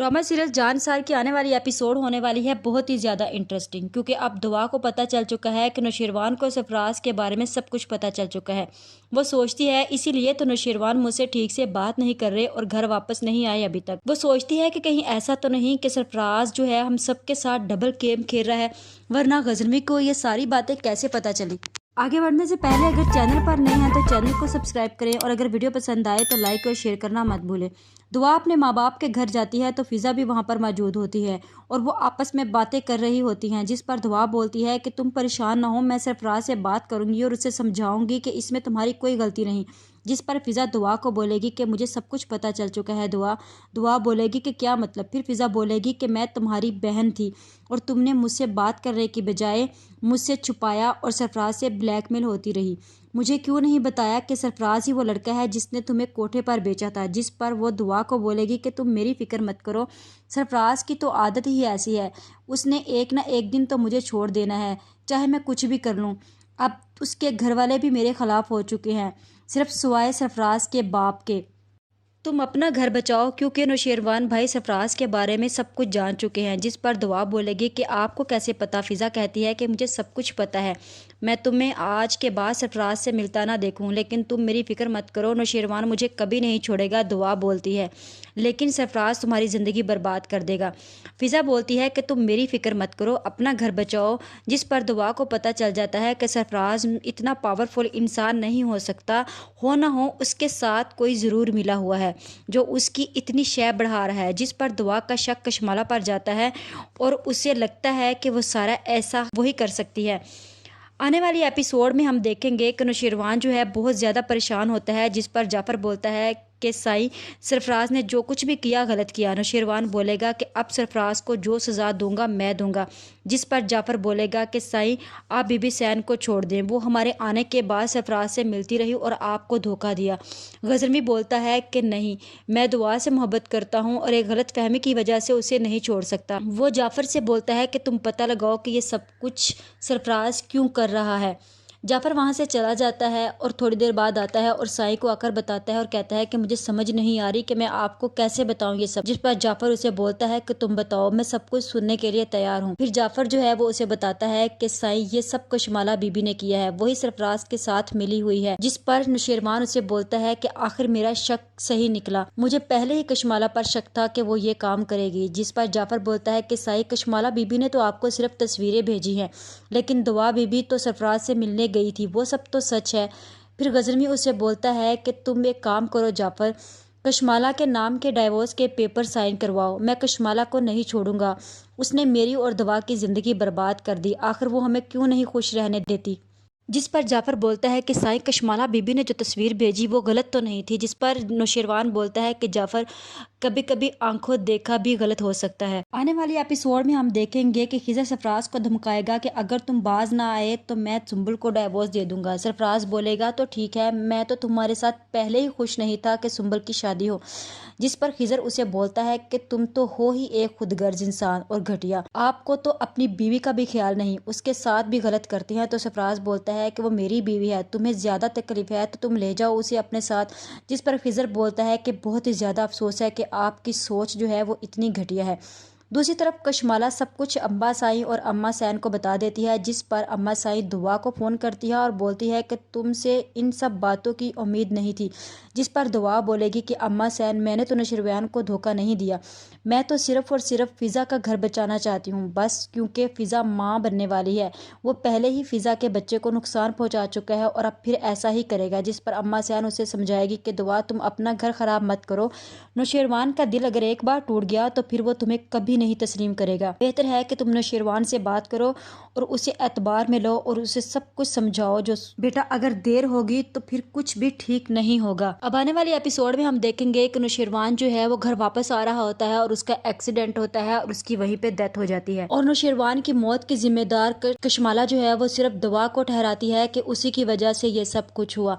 Drama serial Jansar की आने वाली एपिसोड होने वाली है बहुत ही ज़्यादा इंटरेस्टिंग, क्योंकि अब दुआ को पता चल चुका है कि नौशीरवान को सरफराज के बारे में सब कुछ पता चल चुका है। वो सोचती है इसीलिए तो नौशीरवान मुझसे ठीक से बात नहीं कर रहे और घर वापस नहीं आए अभी तक। वो सोचती है कि कहीं ऐसा तो नहीं कि सरफराज जो है हम सबके साथ डबल गेम खेल रहा है, वरना गजनवी को ये सारी बातें कैसे पता चली। आगे बढ़ने से पहले अगर चैनल पर नए हैं तो चैनल को सब्सक्राइब करें और अगर वीडियो पसंद आए तो लाइक और शेयर करना मत भूलें। दुआ अपने माँ बाप के घर जाती है तो फिज़ा भी वहाँ पर मौजूद होती है और वो आपस में बातें कर रही होती हैं, जिस पर दुआ बोलती है कि तुम परेशान ना हो, मैं सरफराज से बात करूँगी और उसे समझाऊंगी कि इसमें तुम्हारी कोई गलती नहीं। जिस पर फिज़ा दुआ को बोलेगी कि मुझे सब कुछ पता चल चुका है। दुआ बोलेगी कि क्या मतलब। फिर फिज़ा बोलेगी कि मैं तुम्हारी बहन थी और तुमने मुझसे बात करने की बजाय मुझसे छुपाया और सरफराज से ब्लैकमेल होती रही। मुझे क्यों नहीं बताया कि सरफराज ही वो लड़का है जिसने तुम्हें कोठे पर बेचा था। जिस पर वो दुआ को बोलेगी कि तुम मेरी फिक्र मत करो, सरफराज की तो आदत ही ऐसी है, उसने एक ना एक दिन तो मुझे छोड़ देना है, चाहे मैं कुछ भी कर लूँ। अब उसके घर वाले भी मेरे खिलाफ हो चुके हैं, सिर्फ सिवाय सरफराज के बाप के। तुम अपना घर बचाओ, क्योंकि नौशीरवान भाई सरफराज के बारे में सब कुछ जान चुके हैं। जिस पर दुआ बोलेगी कि आपको कैसे पता। फिज़ा कहती है कि मुझे सब कुछ पता है, मैं तुम्हें आज के बाद सरफराज से मिलता ना देखूं, लेकिन तुम मेरी फिक्र मत करो, नौशीरवान मुझे कभी नहीं छोड़ेगा। दुआ बोलती है लेकिन सरफराज तुम्हारी ज़िंदगी बर्बाद कर देगा। फिज़ा बोलती है कि तुम मेरी फिक्र मत करो, अपना घर बचाओ। जिस पर दुआ को पता चल जाता है कि सरफराज इतना पावरफुल इंसान नहीं हो सकता, हो ना हो उसके साथ कोई ज़रूर मिला हुआ है जो उसकी इतनी शय बढ़ा रहा है। जिस पर दुआ का शक कशमाला पर जाता है और उसे लगता है कि वो सारा ऐसा वही कर सकती है। आने वाली एपिसोड में हम देखेंगे कि नौशीरवान जो है बहुत ज़्यादा परेशान होता है। जिस पर जाफ़र बोलता है कि साईं, सरफराज ने जो कुछ भी किया गलत किया। नौशीरवान बोलेगा कि अब सरफराज को जो सज़ा दूंगा मैं दूंगा। जिस पर जाफ़र बोलेगा कि साईं, आप बीबी सैन को छोड़ दें, वो हमारे आने के बाद सरफराज से मिलती रही और आपको धोखा दिया। गजनवी बोलता है कि नहीं, मैं दुआ से मोहब्बत करता हूँ और एक गलत फहमी की वजह से उसे नहीं छोड़ सकता। वो जाफ़र से बोलता है कि तुम पता लगाओ कि ये सब कुछ सरफराज क्यों कर रहा है। जाफ़र वहाँ से चला जाता है और थोड़ी देर बाद आता है और साईं को आकर बताता है और कहता है कि मुझे समझ नहीं आ रही कि मैं आपको कैसे बताऊं ये सब। जिस पर जाफ़र उसे बोलता है कि तुम बताओ, मैं सब कुछ सुनने के लिए तैयार हूँ। फिर जाफ़र जो है वो उसे बताता है कि साईं, ये सब कशमाला बीबी ने किया है, वही सरफराज के साथ मिली हुई है। जिस पर नौशीरवान उसे बोलता है कि आखिर मेरा शक सही निकला, मुझे पहले ही कशमाला पर शक था कि वो ये काम करेगी। जिस पर जाफ़र बोलता है कि साईं, कशमाला बीबी ने तो आपको सिर्फ तस्वीरें भेजी हैं, लेकिन दुआ बीबी तो सरफराज से मिलने गई थी, वो सब तो सच है। फिर गजनवी उसे बोलता है कि तुम एक काम करो जाफ़र, कशमाला के नाम के डाइवोर्स के पेपर साइन करवाओ, मैं कशमाला को नहीं छोड़ूंगा, उसने मेरी और दुआ की ज़िंदगी बर्बाद कर दी, आखिर वो हमें क्यों नहीं खुश रहने देती। जिस पर जाफ़र बोलता है कि साईं, कशमाला बीबी ने जो तस्वीर भेजी वो गलत तो नहीं थी। जिस पर नौशीरवान बोलता है कि जाफ़र, कभी कभी आंखों देखा भी गलत हो सकता है। आने वाली एपिसोड में हम देखेंगे कि खिज़र सरफराज को धमकाएगा कि अगर तुम बाज ना आए तो मैं सुंबुल को डाइवोर्स दे दूंगा। सरफराज बोलेगा तो ठीक है, मैं तो तुम्हारे साथ पहले ही खुश नहीं था कि सुंबुल की शादी हो। जिस पर खिज़र उसे बोलता है कि तुम तो हो ही एक खुदगर्ज इंसान और घटिया, आपको तो अपनी बीवी का भी ख्याल नहीं, उसके साथ भी गलत करती हैं। तो सरफराज बोलता है कि वो मेरी बीवी है, तुम्हें ज़्यादा तकलीफ है तो तुम ले जाओ उसे अपने साथ। जिस पर खिज़र बोलता है कि बहुत ही ज़्यादा अफसोस है कि आपकी सोच जो है वो इतनी घटिया है। दूसरी तरफ कशमाला सब कुछ अम्बा साईं और अम्मा सैन को बता देती है। जिस पर अम्मा साईं दुआ को फ़ोन करती है और बोलती है कि तुमसे इन सब बातों की उम्मीद नहीं थी। जिस पर दुआ बोलेगी कि अम्मा सैन, मैंने तो नौशीरवान को धोखा नहीं दिया, मैं तो सिर्फ़ और सिर्फ फ़िज़ा का घर बचाना चाहती हूँ बस, क्योंकि फ़िज़ा माँ बनने वाली है, वो पहले ही फ़िज़ा के बच्चे को नुकसान पहुँचा चुका है और अब फिर ऐसा ही करेगा। जिस पर अम्मा सैन उसे समझाएगी कि दुआ, तुम अपना घर ख़राब मत करो, नौशीरवान का दिल अगर एक बार टूट गया तो फिर वो तुम्हें कभी नहीं तस्लीम करेगा। बेहतर है कि तुम नौशीरवान से बात करो और उसे एतबार में लो और उसे सब कुछ समझाओ, जो बेटा अगर देर होगी तो फिर कुछ भी ठीक नहीं होगा। अब आने वाली एपिसोड में हम देखेंगे कि नौशीरवान जो है वो घर वापस आ रहा होता है और उसका एक्सीडेंट होता है और उसकी वहीं पे डेथ हो जाती है और नौशीरवान की मौत की जिम्मेदार कशमाला जो है वो सिर्फ दुआ को ठहराती है कि उसी की वजह से ये सब कुछ हुआ।